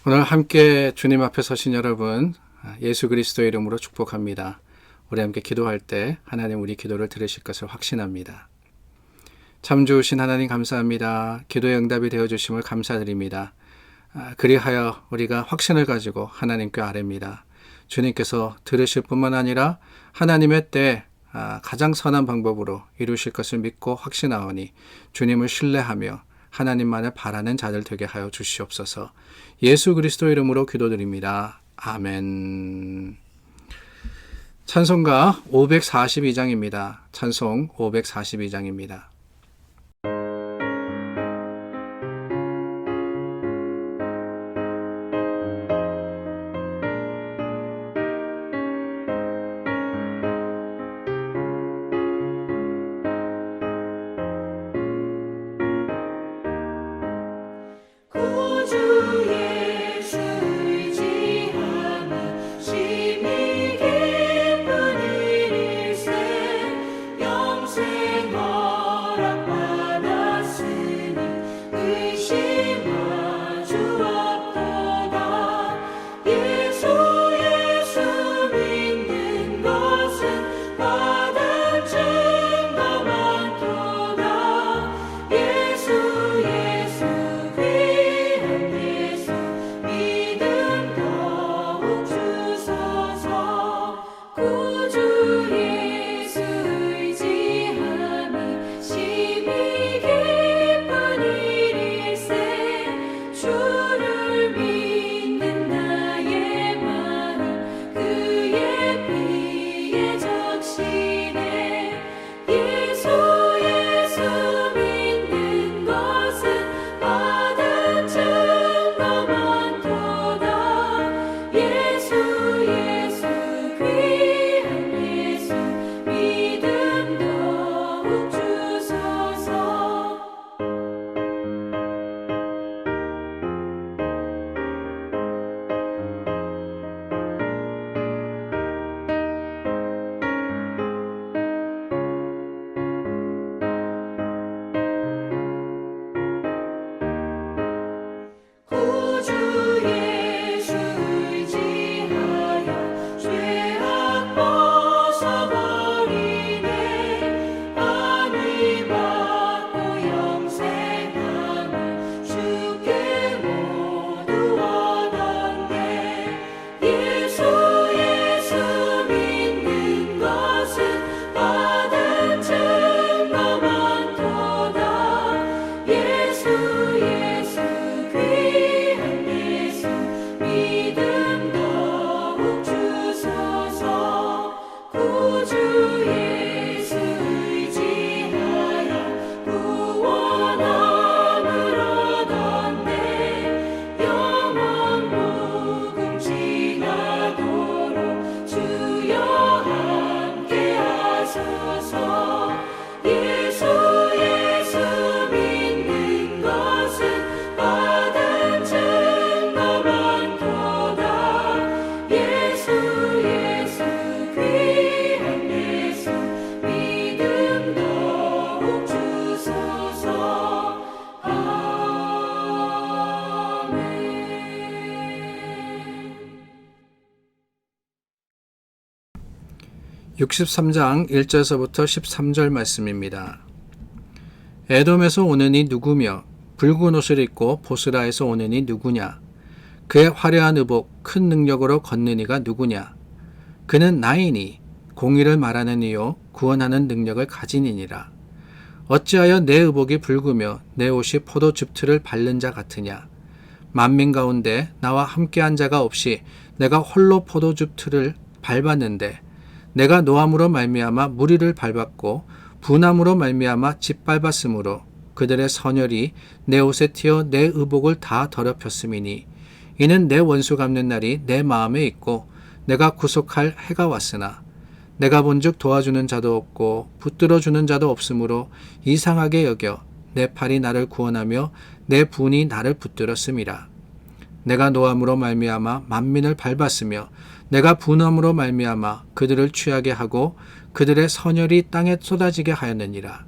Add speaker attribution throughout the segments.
Speaker 1: 오늘 함께 주님 앞에 서신 여러분, 예수 그리스도의 이름으로 축복합니다. 우리 함께 기도할 때 하나님 우리 기도를 들으실 것을 확신합니다. 참 좋으신 하나님 감사합니다. 기도의 응답이 되어주심을 감사드립니다. 그리하여 우리가 확신을 가지고 하나님께 아뢰입니다. 주님께서 들으실 뿐만 아니라 하나님의 때 가장 선한 방법으로 이루실 것을 믿고 확신하오니 주님을 신뢰하며 하나님만을 바라는 자들 되게 하여 주시옵소서. 예수 그리스도 이름으로 기도드립니다. 아멘. 찬송가 542장입니다. 찬송 542장입니다. (63장) 1절서부터 13절 말씀입니다. 에돔에서 오는 이 누구며 붉은 옷을 입고 보스라에서 오는 이 누구냐? 그의 화려한 의복 큰 능력으로 걷는 이가 누구냐? 그는 나이니 공의를 말하는 이요 구원하는 능력을 가진 이니라. 어찌하여 내 의복이 붉으며 내 옷이 포도즙틀을 밟는 자 같으냐? 만민 가운데 나와 함께한 자가 없이 내가 홀로 포도즙틀을 밟았는데 내가 노함으로 말미암아 무리를 밟았고 분함으로 말미암아 짓밟았으므로 그들의 선혈이 내 옷에 튀어 내 의복을 다 더럽혔음이니 이는 내 원수 갚는 날이 내 마음에 있고 내가 구속할 해가 왔으나 내가 본즉 도와주는 자도 없고 붙들어주는 자도 없으므로 이상하게 여겨 내 팔이 나를 구원하며 내 분이 나를 붙들었음이라. 내가 노함으로 말미암아 만민을 밟았으며 내가 분함으로 말미암아 그들을 취하게 하고 그들의 선혈이 땅에 쏟아지게 하였느니라.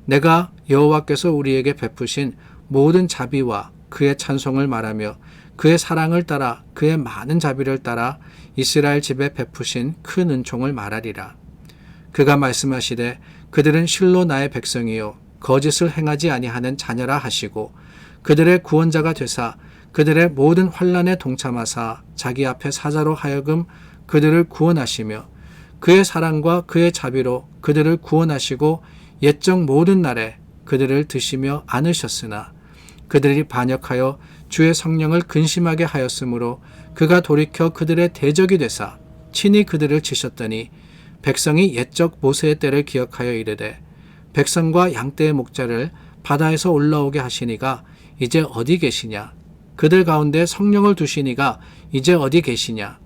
Speaker 1: 내가 여호와께서 우리에게 베푸신 모든 자비와 그의 찬송을 말하며 그의 사랑을 따라 그의 많은 자비를 따라 이스라엘 집에 베푸신 큰 은총을 말하리라. 그가 말씀하시되 그들은 실로 나의 백성이요 거짓을 행하지 아니하는 자녀라 하시고 그들의 구원자가 되사 그들의 모든 환난에 동참하사 자기 앞에 사자로 하여금 그들을 구원하시며 그의 사랑과 그의 자비로 그들을 구원하시고 옛적 모든 날에 그들을 드시며 안으셨으나 그들이 반역하여 주의 성령을 근심하게 하였으므로 그가 돌이켜 그들의 대적이 되사 친히 그들을 치셨더니 백성이 옛적 모세의 때를 기억하여 이르되 백성과 양떼의 목자를 바다에서 올라오게 하시니가 이제 어디 계시냐? 그들 가운데 성령을 두시니가 이제 어디 계시냐?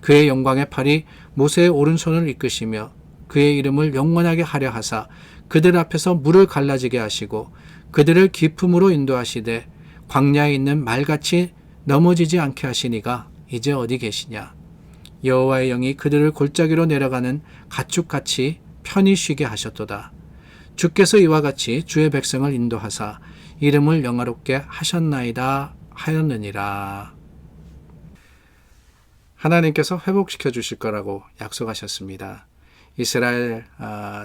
Speaker 1: 그의 영광의 팔이 모세의 오른손을 이끄시며 그의 이름을 영원하게 하려 하사 그들 앞에서 물을 갈라지게 하시고 그들을 기품으로 인도하시되 광야에 있는 말같이 넘어지지 않게 하시니가 이제 어디 계시냐? 여호와의 영이 그들을 골짜기로 내려가는 가축같이 편히 쉬게 하셨도다. 주께서 이와 같이 주의 백성을 인도하사 이름을 영화롭게 하셨나이다 하였느니라. 하나님께서 회복시켜 주실 거라고 약속하셨습니다. 이스라엘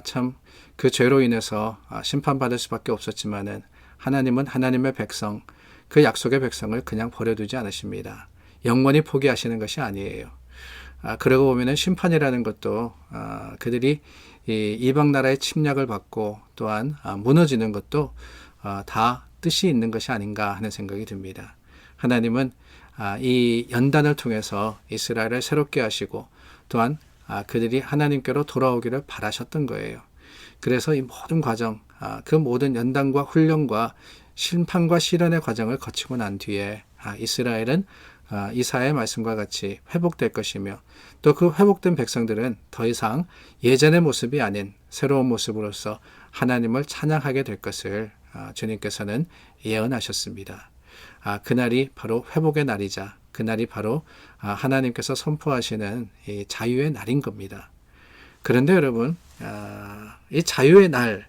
Speaker 1: 참 그 죄로 인해서 심판받을 수밖에 없었지만은 하나님은 하나님의 백성, 그 약속의 백성을 그냥 버려두지 않으십니다. 영원히 포기하시는 것이 아니에요. 그러고 보면은 심판이라는 것도 그들이 이방 나라의 침략을 받고 또한 무너지는 것도 다 뜻이 있는 것이 아닌가 하는 생각이 듭니다. 하나님은 이 연단을 통해서 이스라엘을 새롭게 하시고 또한 그들이 하나님께로 돌아오기를 바라셨던 거예요. 그래서 이 모든 과정, 그 모든 연단과 훈련과 심판과 시련의 과정을 거치고 난 뒤에 이스라엘은 이사야의 말씀과 같이 회복될 것이며 또 그 회복된 백성들은 더 이상 예전의 모습이 아닌 새로운 모습으로서 하나님을 찬양하게 될 것을 주님께서는 예언하셨습니다. 그날이 바로 회복의 날이자 그날이 바로 하나님께서 선포하시는 이 자유의 날인 겁니다. 그런데 여러분, 이 자유의 날,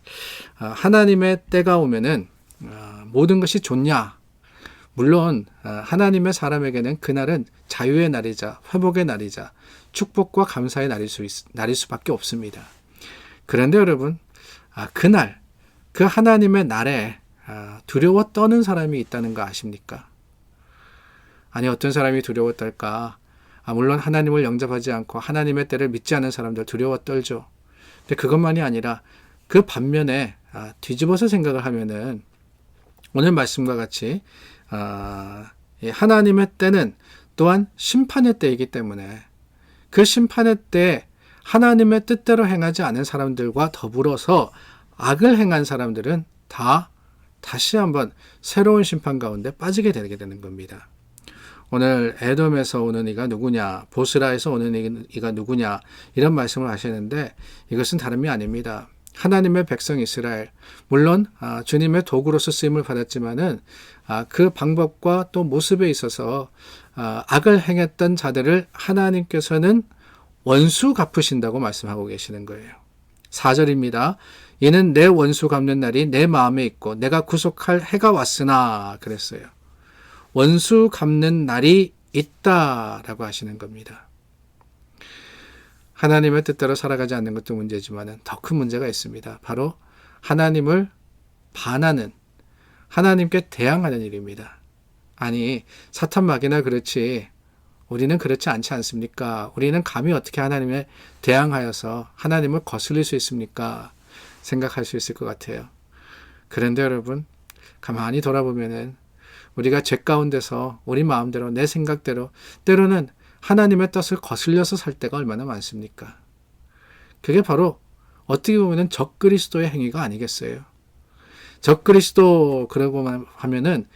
Speaker 1: 하나님의 때가 오면은 모든 것이 좋냐? 물론 하나님의 사람에게는 그날은 자유의 날이자 회복의 날이자 축복과 감사의 날일 수밖에 없습니다. 그런데 여러분, 그날, 그 하나님의 날에 두려워 떠는 사람이 있다는 거 아십니까? 아니, 어떤 사람이 두려워 떨까? 물론 하나님을 영접하지 않고 하나님의 때를 믿지 않는 사람들 두려워 떨죠. 근데 그것만이 아니라 그 반면에 뒤집어서 생각을 하면은 오늘 말씀과 같이 하나님의 때는 또한 심판의 때이기 때문에 그 심판의 때에 하나님의 뜻대로 행하지 않은 사람들과 더불어서 악을 행한 사람들은 다시 한번 새로운 심판 가운데 빠지게 되게 되는 겁니다. 오늘 에돔에서 오는 이가 누구냐, 보스라에서 오는 이가 누구냐, 이런 말씀을 하시는데 이것은 다름이 아닙니다. 하나님의 백성 이스라엘, 물론 주님의 도구로서 쓰임을 받았지만은 그 방법과 또 모습에 있어서 악을 행했던 자들을 하나님께서는 원수 갚으신다고 말씀하고 계시는 거예요. 4절입니다. 이는 내 원수 갚는 날이 내 마음에 있고 내가 구속할 해가 왔으나 그랬어요. 원수 갚는 날이 있다라고 하시는 겁니다. 하나님의 뜻대로 살아가지 않는 것도 문제지만 더 큰 문제가 있습니다. 바로 하나님을 반하는, 하나님께 대항하는 일입니다. 아니, 사탄 마귀나 그렇지 우리는 그렇지 않지 않습니까? 우리는 감히 어떻게 하나님에 대항하여서 하나님을 거슬릴 수 있습니까? 생각할 수 있을 것 같아요. 그런데 여러분, 가만히 돌아보면은 우리가 죄 가운데서 우리 마음대로 내 생각대로 때로는 하나님의 뜻을 거슬려서 살 때가 얼마나 많습니까? 그게 바로 어떻게 보면 적그리스도의 행위가 아니겠어요? 적그리스도 그러고 하면은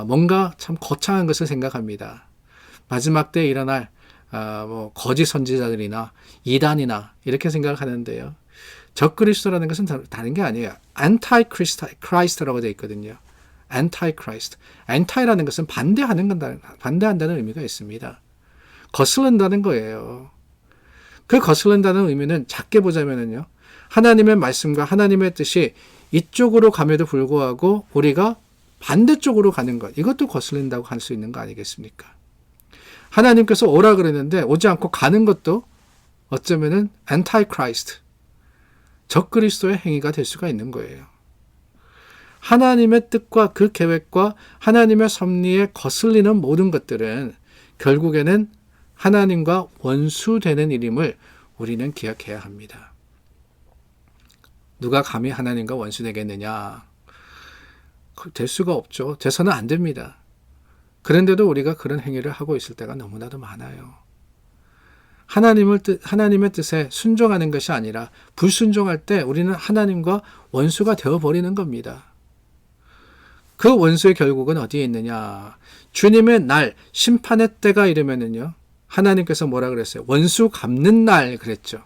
Speaker 1: 뭔가 참 거창한 것을 생각합니다. 마지막 때에 일어날 거짓 선지자들이나 이단이나 이렇게 생각을 하는데요. 적그리스도라는 것은 다른 게 아니에요. Antichrist라고 되어 있거든요. Antichrist. Anti라는 것은 반대한다는 의미가 있습니다. 거슬른다는 거예요. 그 거슬른다는 의미는 작게 보자면요. 하나님의 말씀과 하나님의 뜻이 이쪽으로 감에도 불구하고 우리가 반대쪽으로 가는 것, 이것도 거슬린다고 할 수 있는 거 아니겠습니까? 하나님께서 오라 그랬는데 오지 않고 가는 것도 어쩌면은 안타이크라이스트, 적그리스도의 행위가 될 수가 있는 거예요. 하나님의 뜻과 그 계획과 하나님의 섭리에 거슬리는 모든 것들은 결국에는 하나님과 원수되는 일임을 우리는 기억해야 합니다. 누가 감히 하나님과 원수되겠느냐? 될 수가 없죠. 돼서는 안 됩니다. 그런데도 우리가 그런 행위를 하고 있을 때가 너무나도 많아요. 하나님의 뜻에 순종하는 것이 아니라 불순종할 때 우리는 하나님과 원수가 되어버리는 겁니다. 그 원수의 결국은 어디에 있느냐? 주님의 날, 심판의 때가 이르면은요, 하나님께서 뭐라 그랬어요? 원수 갚는 날 그랬죠.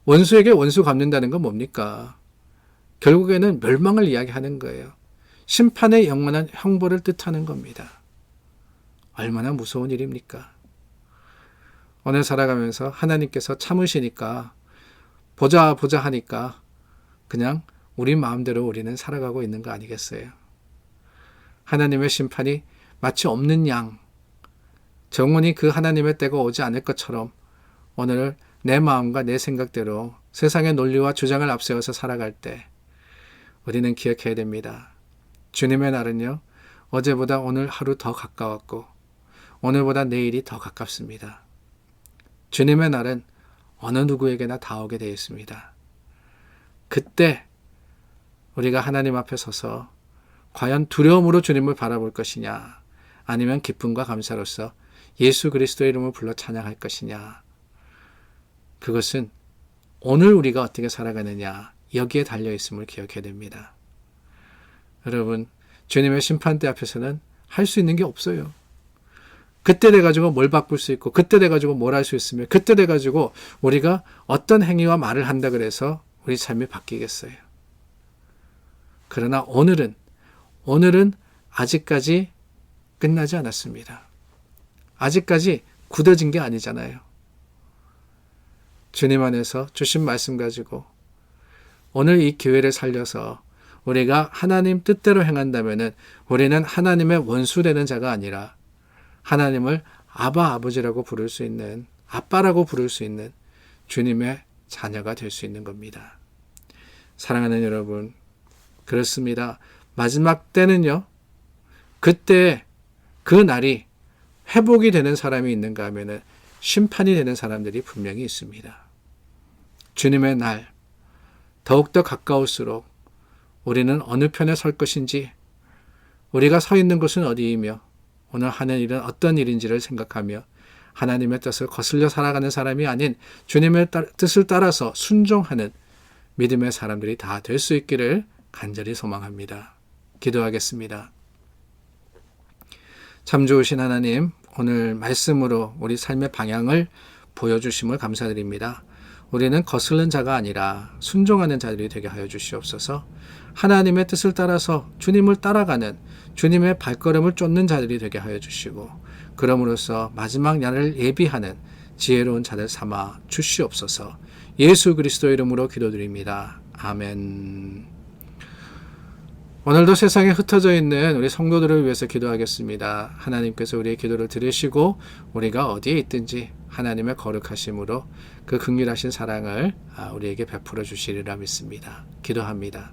Speaker 1: 원수에게 원수 갚는다는 건 뭡니까? 결국에는 멸망을 이야기하는 거예요. 심판의 영원한 형벌을 뜻하는 겁니다. 얼마나 무서운 일입니까? 오늘 살아가면서 하나님께서 참으시니까 보자 하니까 그냥 우리 마음대로 우리는 살아가고 있는 거 아니겠어요? 하나님의 심판이 마치 없는 양, 정원이 그 하나님의 때가 오지 않을 것처럼 오늘 내 마음과 내 생각대로 세상의 논리와 주장을 앞세워서 살아갈 때 우리는 기억해야 됩니다. 주님의 날은요, 어제보다 오늘 하루 더 가까웠고 오늘보다 내일이 더 가깝습니다. 주님의 날은 어느 누구에게나 다 오게 되어 있습니다. 그때 우리가 하나님 앞에 서서 과연 두려움으로 주님을 바라볼 것이냐, 아니면 기쁨과 감사로서 예수 그리스도의 이름을 불러 찬양할 것이냐, 그것은 오늘 우리가 어떻게 살아가느냐, 여기에 달려있음을 기억해야 됩니다. 여러분, 주님의 심판대 앞에서는 할 수 있는 게 없어요. 그때 돼가지고 뭘 바꿀 수 있고, 그때 돼가지고 뭘 할 수 있으며, 그때 돼가지고 우리가 어떤 행위와 말을 한다 그래서 우리 삶이 바뀌겠어요. 그러나 오늘은 아직까지 끝나지 않았습니다. 아직까지 굳어진 게 아니잖아요. 주님 안에서 주신 말씀 가지고 오늘 이 기회를 살려서 우리가 하나님 뜻대로 행한다면은 우리는 하나님의 원수되는 자가 아니라 하나님을 아버지라고 부를 수 있는, 아빠라고 부를 수 있는 주님의 자녀가 될 수 있는 겁니다. 사랑하는 여러분, 그렇습니다. 마지막 때는요, 그때 그 날이 회복이 되는 사람이 있는가 하면은 심판이 되는 사람들이 분명히 있습니다. 주님의 날, 더욱더 가까울수록 우리는 어느 편에 설 것인지, 우리가 서 있는 곳은 어디이며 오늘 하는 일은 어떤 일인지를 생각하며 하나님의 뜻을 거슬려 살아가는 사람이 아닌 주님의 뜻을 따라서 순종하는 믿음의 사람들이 다 될 수 있기를 간절히 소망합니다. 기도하겠습니다. 참 좋으신 하나님, 오늘 말씀으로 우리 삶의 방향을 보여주심을 감사드립니다. 우리는 거스른 자가 아니라 순종하는 자들이 되게 하여 주시옵소서. 하나님의 뜻을 따라서 주님을 따라가는, 주님의 발걸음을 쫓는 자들이 되게 하여 주시고, 그럼으로써 마지막 날을 예비하는 지혜로운 자들 삼아 주시옵소서. 예수 그리스도 이름으로 기도드립니다. 아멘. 오늘도 세상에 흩어져 있는 우리 성도들을 위해서 기도하겠습니다. 하나님께서 우리의 기도를 들으시고 우리가 어디에 있든지 하나님의 거룩하심으로 그 긍휼하신 사랑을 우리에게 베풀어 주시리라 믿습니다. 기도합니다.